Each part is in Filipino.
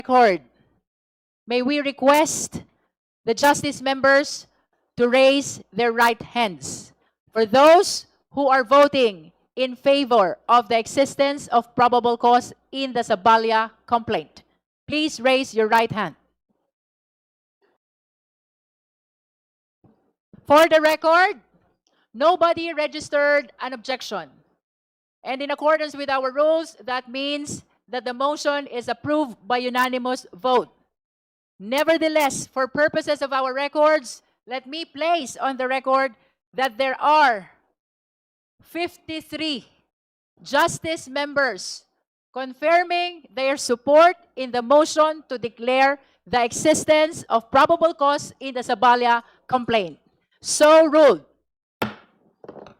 record. May we request the justice members to raise their right hands. For those who are voting in favor of the existence of probable cause in the Sabalia complaint, please raise your right hand. For the record, nobody registered an objection. And in accordance with our rules, that means that the motion is approved by unanimous vote. Nevertheless, for purposes of our records, let me place on the record that there are 53 justice members confirming their support in the motion to declare the existence of probable cause in the Sabalia complaint. So ruled.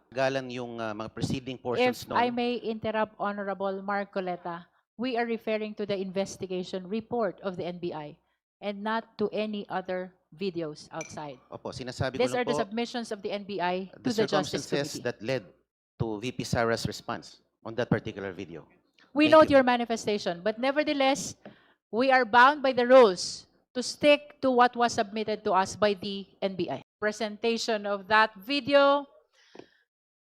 Galang yung mga preceding portions If I may interrupt, Honorable Marcoleta, we are referring to the investigation report of the NBI and not to any other videos outside. Opo, sinasabi ko These lang are the po, submissions of the NBI to the the Justice circumstances Committee. that led to VP Sara's response on that particular video. We Thank note you. your manifestation, but nevertheless, we are bound by the rules to stick to what was submitted to us by the NBI. Presentation of that video.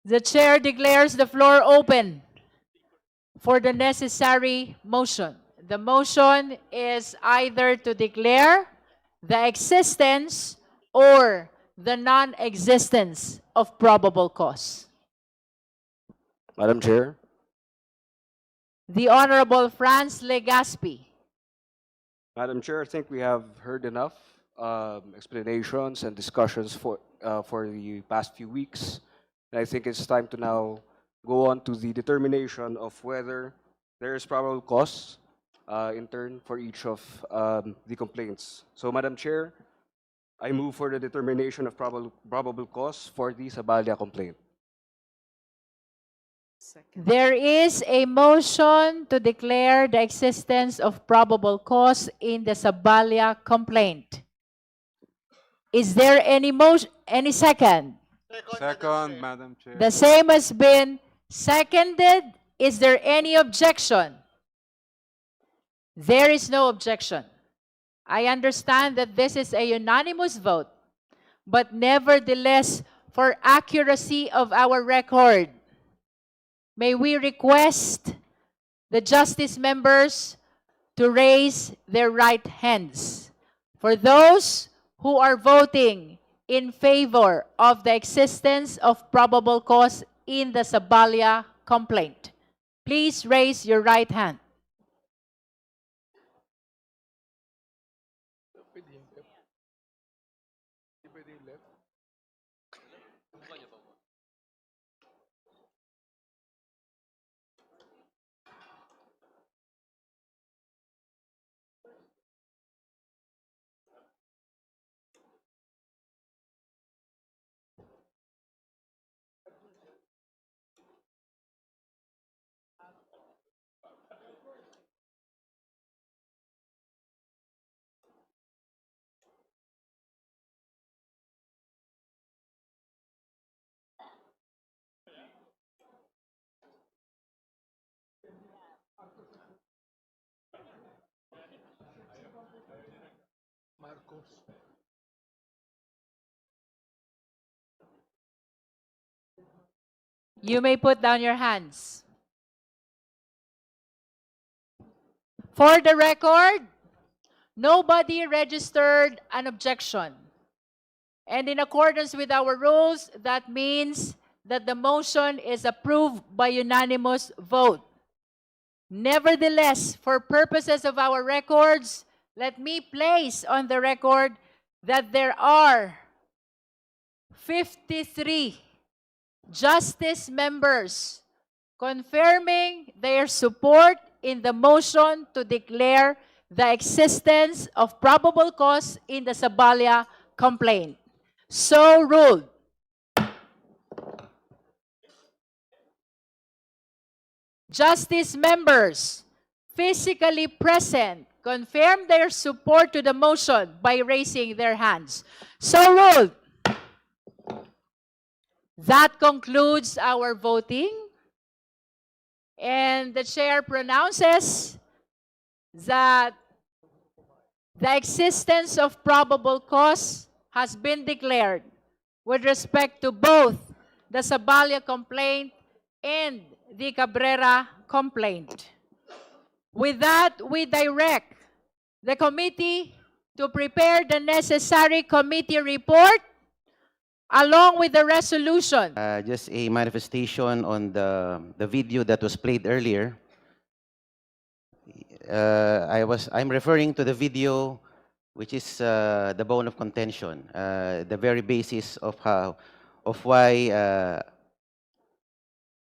The chair declares the floor open for the necessary motion. The motion is either to declare the existence or the non-existence of probable cause. Madam Chair, The Honorable Franz Legaspi. Madam Chair, I think we have heard enough explanations and discussions for the past few weeks. And I think it's time to now go on to the determination of whether there is probable cause in turn for each of the complaints. So, Madam Chair, I move for the determination of probable cause for the Sabalia complaint. There is a motion to declare the existence of probable cause in the Sabalia complaint. Is there any motion, any second? Second, Madam Chair. The same has been seconded. Is there any objection? There is no objection. I understand that this is a unanimous vote, but nevertheless, for accuracy of our record, may we request the justice members to raise their right hands. For those who are voting in favor of the existence of probable cause in the Sabalia complaint, please raise your right hand. You may put down your hands. For the record, nobody registered an objection. And in accordance with our rules, that means that the motion is approved by unanimous vote. Nevertheless, for purposes of our records, let me place on the record that there are 53 justice members confirming their support in the motion to declare the existence of probable cause in the Sabalia complaint. So ruled. Justice members physically present confirm their support to the motion by raising their hands. So ruled. That concludes our voting. And the chair pronounces that the existence of probable cause has been declared with respect to both the Sabalia complaint and the Cabrera complaint. With that, we direct the committee to prepare the necessary committee report along with the resolution. Just a manifestation on the video that was played earlier. I'm referring to the video which is the bone of contention, the very basis of why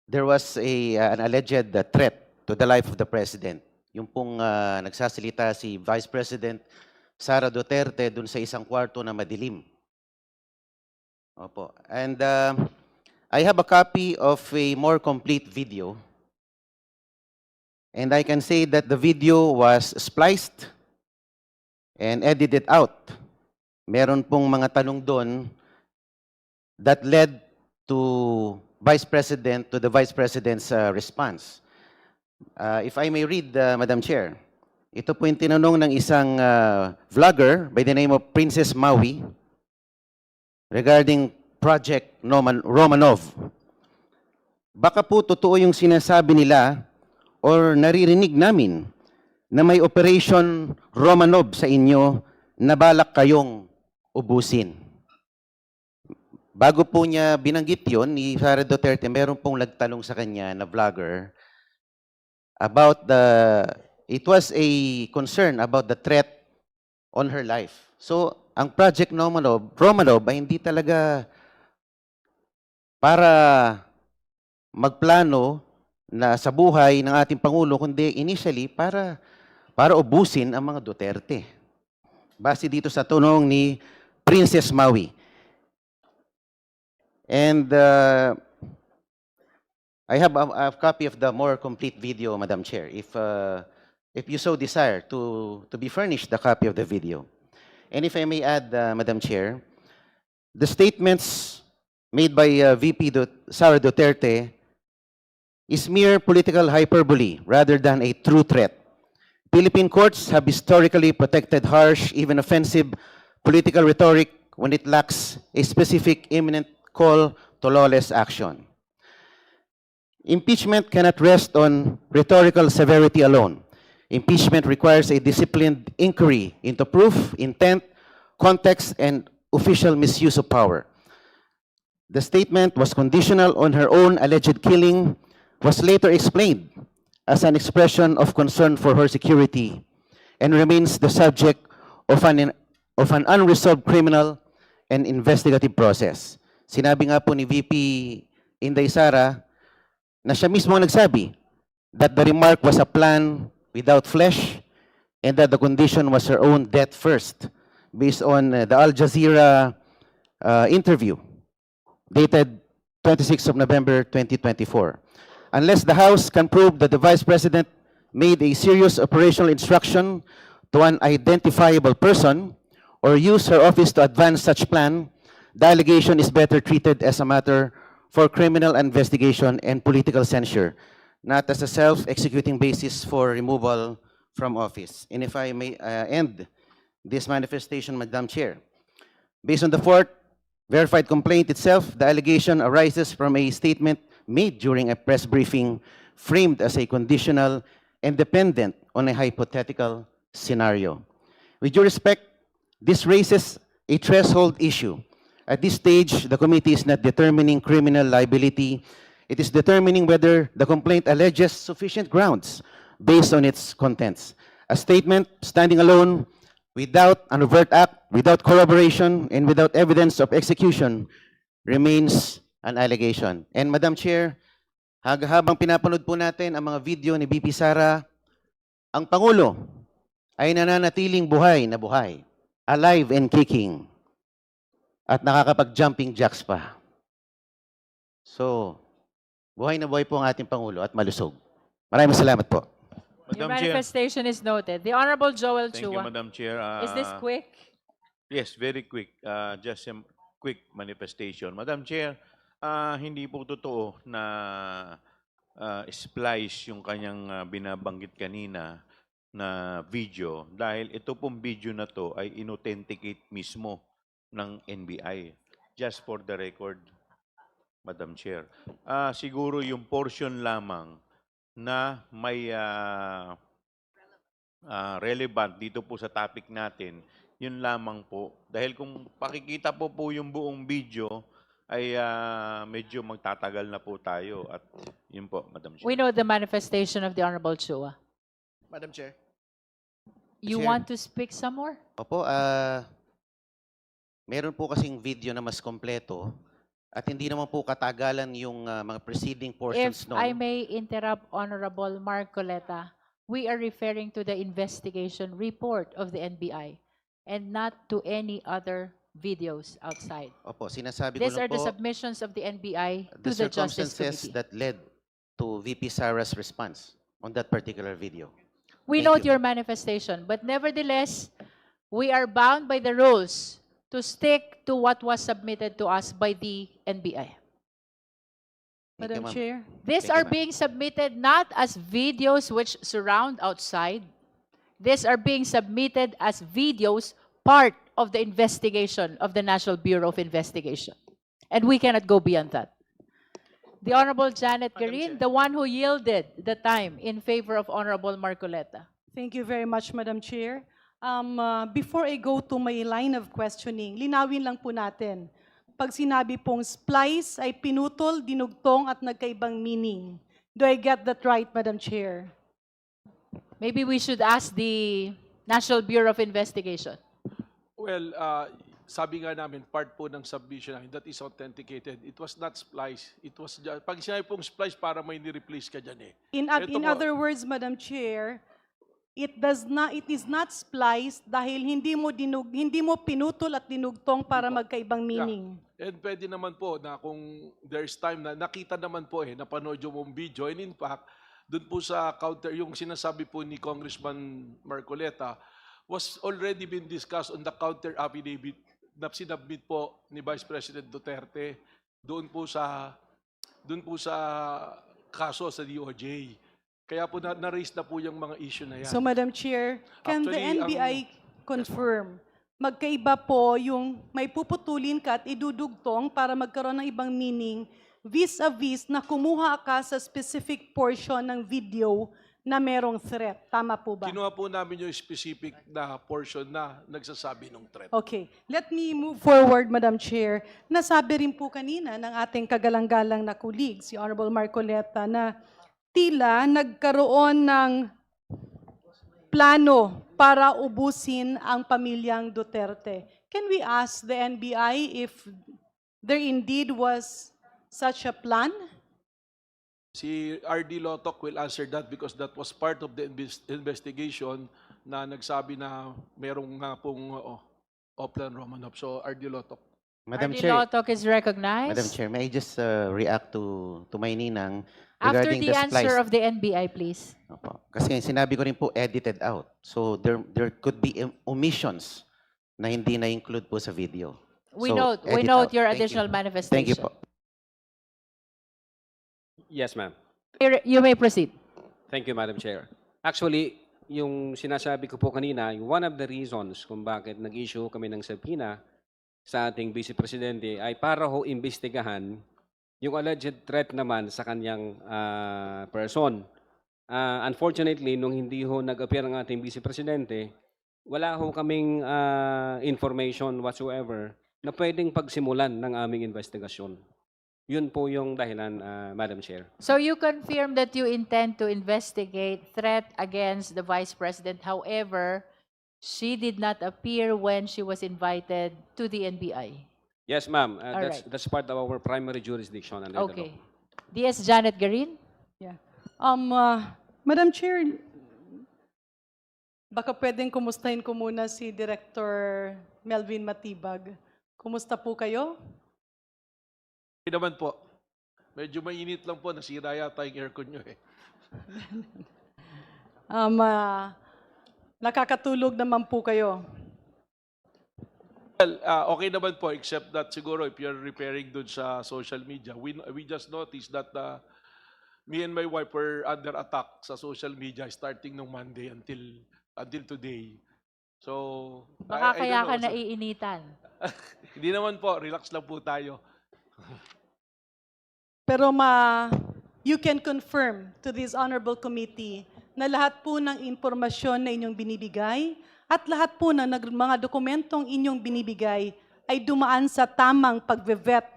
there was an alleged threat to the life of the president. Yung pong nagsasalita si Vice President Sara Duterte dun sa isang kwarto na madilim. Opo. And I have a copy of a more complete video. And I can say that the video was spliced and edited out. Meron pong mga tanong doon that led to the Vice President's response. If I may read, Madam Chair, ito po yung tinanong ng isang vlogger by the name of Princess Maui regarding Project Romanov. Baka po totoo yung sinasabi nila or naririnig namin na may Operation Romanov sa inyo na balak kayong ubusin. Bago po niya binanggit yon ni Sara Duterte, meron pong nagtanong sa kanya na vlogger about it was a concern about the threat on her life. So, ang Project Romanov ay hindi talaga para magplano na sa buhay ng ating Pangulo, kundi initially para ubusin ang mga Duterte. Base dito sa tunong ni Princess Maui. And I have a copy of the more complete video, Madam Chair, if you so desire to be furnished the copy of the video. And if I may add, Madam Chair, the statements made by VP Sara Duterte is mere political hyperbole rather than a true threat. Philippine courts have historically protected harsh, even offensive political rhetoric when it lacks a specific imminent call to lawless action. Impeachment cannot rest on rhetorical severity alone. Impeachment requires a disciplined inquiry into proof, intent, context, and official misuse of power. The statement was conditional on her own alleged killing, was later explained as an expression of concern for her security, and remains the subject of an unresolved criminal and investigative process. Sinabi nga po ni VP Inday Sara na siya mismo ang nagsabi that the remark was a plan without flesh and that the condition was her own death first, based on the Al Jazeera interview dated 26th of November 2024. Unless the House can prove that the Vice President made a serious operational instruction to an identifiable person or used her office to advance such plan, the allegation is better treated as a matter for criminal investigation and political censure, not as a self-executing basis for removal from office. And if I may end this manifestation, Madam Chair, based on the fourth verified complaint itself, the allegation arises from a statement made during a press briefing framed as a conditional and dependent on a hypothetical scenario. With due respect, this raises a threshold issue. At this stage, the committee is not determining criminal liability. It is determining whether the complaint alleges sufficient grounds based on its contents. A statement standing alone, without an overt act, without corroboration, and without evidence of execution, remains an allegation. And Madam Chair, habang pinapanood po natin ang mga video ni VP Sara, ang Pangulo ay nananatiling buhay na buhay, alive and kicking, at nakakapag-jumping jacks pa. So, buhay na buhay po ang ating Pangulo at malusog. Maraming salamat po. Your Madam Chair. manifestation is noted. The Honorable Joel Thank you, Chua. Madam Chair. Is this quick? Yes, very quick. Just a quick manifestation. Madam Chair, hindi po totoo na splice yung kanyang binabanggit kanina na video dahil ito pong video na to ay inauthenticate mismo ng NBI. Just for the record, Madam Chair. Siguro yung portion lamang na may relevant dito po sa topic natin, yun lamang po. Dahil kung pakikita po yung buong video, ay medyo magtatagal na po tayo. At yun po, Madam Chair. We know the manifestation of the Honorable Chua. Madam Chair. You Chair. want to speak some more? Opo, meron po kasing video na mas kompleto at hindi naman po katagalan yung mga preceding portions If I nun. may interrupt Honorable Mark Coleta, we are referring to the investigation report of the NBI and not to any other videos outside. Opo, sinasabi ko These are lang the po submissions of the NBI the to the Justice circumstances Committee. that led to VP Sara's response on that particular video. We Thank note you. your manifestation, but nevertheless, we are bound by the rules to stick to what was submitted to us by the NBI. Thank you, Madam ma'am. Chair. These Thank you, are ma'am. being submitted not as videos which surround outside. These are being submitted as videos part of the investigation of the National Bureau of Investigation. And we cannot go beyond that. The Honorable Janet Garin, the one who yielded the time in favor of Honorable Marcoleta. Thank you very much, Madam Chair. Before I go to my line of questioning, linawin lang po natin. Pag sinabi pong splice ay pinutol, dinugtong at nagkaibang meaning. Do I get that right, Madam Chair? Maybe we should ask the National Bureau of Investigation. Well, sabi nga namin, part po ng submission namin, that is authenticated. It was not splice. It was just, pag sinabi pong splice, para may ni-replace ka dyan eh. Ito In po. other words, Madam Chair, it is not spliced dahil hindi mo pinutol at dinugtong para magkaibang meaning. And pwede naman po na kung there's time na nakita naman po napanood yung mong video. And in fact, dun po sa counter, yung sinasabi po ni Congressman Marcoleta, was already been discussed on the counter affidavit na sinabmit po ni Vice President Duterte doon po sa kaso sa DOJ. Kaya po na-raise na po yung mga issue na yan. So, Madam Chair, can the Actually, NBI confirm, magkaiba po yung may puputulin ka at idudugtong para magkaroon ng ibang meaning vis-a-vis na kumuha ka sa specific portion ng video na merong threat. Tama po ba? Kinuha po namin yung specific na portion na nagsasabi ng threat. Okay. Let me move forward, Madam Chair. Nasabi rin po kanina ng ating kagalang-galang na colleague, si Honorable Marcoleta, na tila nagkaroon ng plano para ubusin ang pamilyang Duterte. Can we ask the NBI if there indeed was such a plan? Si RD Lotok will answer that because that was part of the investigation na nagsabi na merong nga pong Oplan Romanov. So RD Lotok. Madam RD Chair, Lotok is recognized. Madam Chair, may I just react to my ninang After regarding the answer splice? of the NBI, please. Opo. Kasi sinabi ko rin po edited out. So there could be omissions na hindi na-include po sa video. We So, note edit out. your Thank you. additional manifestation. Thank you po. Yes, ma'am. You may proceed. Thank you, Madam Chair. Actually, yung sinasabi ko po kanina, yung one of the reasons kung bakit nag-issue kami ng subpoena sa ating Vice Presidente ay para ho imbestigahan yung alleged threat naman sa kanyang person. Unfortunately, nung hindi ho nag-appear ang ating Vice Presidente, wala ho kaming information whatsoever na pwedeng pagsimulan ng aming investigasyon. Yun po yung dahilan, Madam Chair. So you confirm that you intend to investigate threat against the Vice President. However, she did not appear when she was invited to the NBI. Yes, ma'am. All right. That's part of our primary jurisdiction under the law. Okay. DS Janet Garin? Yeah. Madam Chair, baka pwedeng kumustahin ko muna si Director Melvin Matibag. Kumusta po kayo? Hindi naman po. Medyo mainit lang po. Nasira yata yung aircon nyo eh. Nakakatulog naman po kayo. Well, okay naman po except that siguro if you're repairing dun sa social media, we just noticed that me and my wife were under attack sa social media starting nung Monday until today. So, Baka I kaya don't ka know. naiinitan. Hindi naman po, relax lang po tayo. Pero you can confirm to this honorable committee na lahat po ng impormasyon na inyong binibigay at lahat po ng mga dokumentong inyong binibigay ay dumaan sa tamang pagve-vet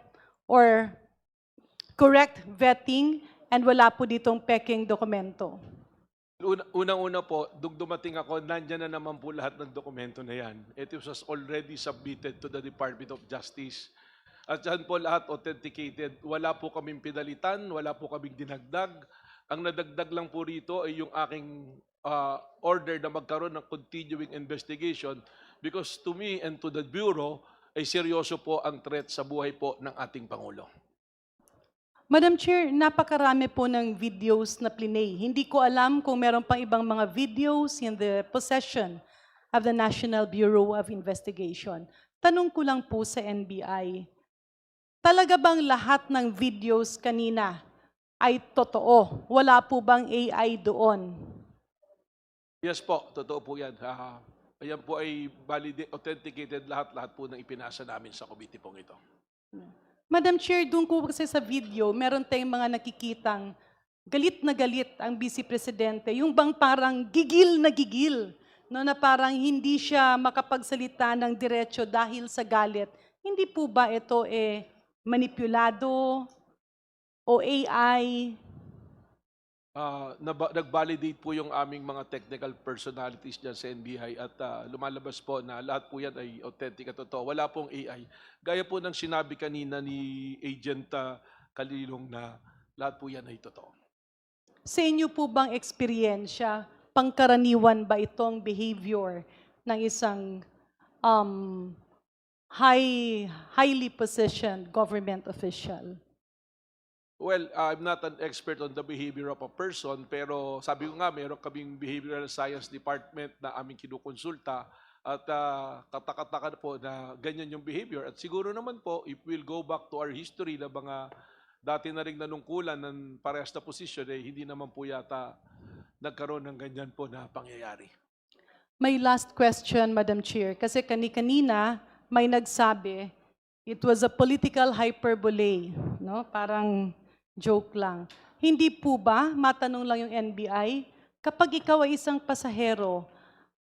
or correct vetting and wala po ditong peking dokumento. Unang-una po, dumating ako, nandyan na naman po lahat ng dokumento na yan. It was already submitted to the Department of Justice. At dyan po lahat authenticated. Wala po kaming pinalitan, wala po kaming dinagdag. Ang nadagdag lang po rito ay yung aking order na magkaroon ng continuing investigation because to me and to the Bureau, ay seryoso po ang threat sa buhay po ng ating Pangulo. Madam Chair, napakarami po ng videos na plinay. Hindi ko alam kung meron pang ibang mga videos in the possession of the National Bureau of Investigation. Tanong ko lang po sa NBI, talaga bang lahat ng videos kanina ay totoo? Wala po bang AI doon? Yes po, totoo po yan. Ayan po ay authenticated lahat-lahat po ng ipinasa namin sa committee pong ito. Madam Chair, doon ko kasi sa video, meron tayong mga nakikitang galit na galit ang Vice Presidente. Yung bang parang gigil na gigil, no, na parang hindi siya makapagsalita ng diretso dahil sa galit. Hindi po ba ito manipulado o AI? Nag-validate po yung aming mga technical personalities dyan sa NBI at lumalabas po na lahat po yan ay authentic at totoo. Wala pong AI. Gaya po ng sinabi kanina ni Agent Kalilong na lahat po yan ay totoo. Sa inyo po bang eksperyensya, pangkaraniwan ba itong behavior ng isang highly positioned government official? Well, I'm not an expert on the behavior of a person, pero sabi ko nga, meron kaming behavioral science department na aming kinukonsulta at katakataka po na ganyan yung behavior. At siguro naman po, if we'll go back to our history na mga dati na rin nanungkulan ng parehas na posisyon, hindi naman po yata nagkaroon ng ganyan po na pangyayari. May last question, Madam Chair, kasi kanina may nagsabi, it was a political hyperbole, no? Parang joke lang. Hindi po ba, matanong lang yung NBI, kapag ikaw ay isang pasahero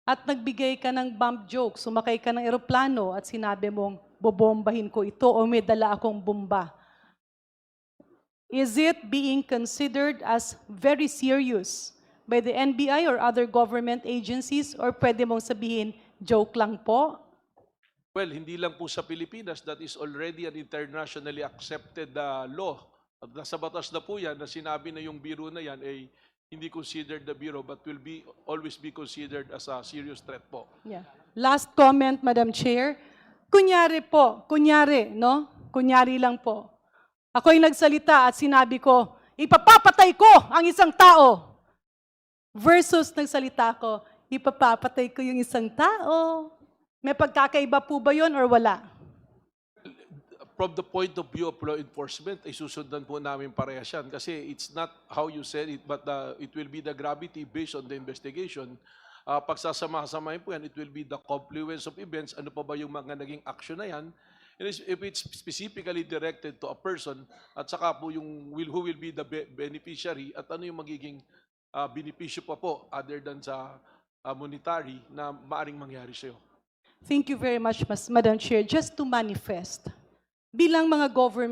at nagbigay ka ng bomb joke, sumakay ka ng eroplano at sinabi mong, bobombahin ko ito o may dala akong bomba, is it being considered as very serious by the NBI or other government agencies or pwede mong sabihin, joke lang po? Well, hindi lang po sa Pilipinas, that is already an internationally accepted law. At nasa batas na po yan na sinabi na yung biro na yan ay hindi considered the biro but will always be considered as a serious threat po. Yeah. Last comment, Madam Chair. Kunyari lang po. Ako'y nagsalita at sinabi ko, ipapapatay ko ang isang tao. Versus nagsalita ko, ipapapatay ko yung isang tao. May pagkakaiba po ba yun or wala? From the point of view of law enforcement, ay susundan po namin parehas yan. Kasi it's not how you said it, but it will be the gravity based on the investigation. Pagsasama-samahin po yan, it will be the confluence of events. Ano pa ba yung mga naging action na yan? And if it's specifically directed to a person, at saka po yung who will be the beneficiary, at ano yung magiging benepisyo pa po other than sa monetary na maaring mangyari sa'yo. Thank you very much, Madam Chair. Just to manifest, bilang mga government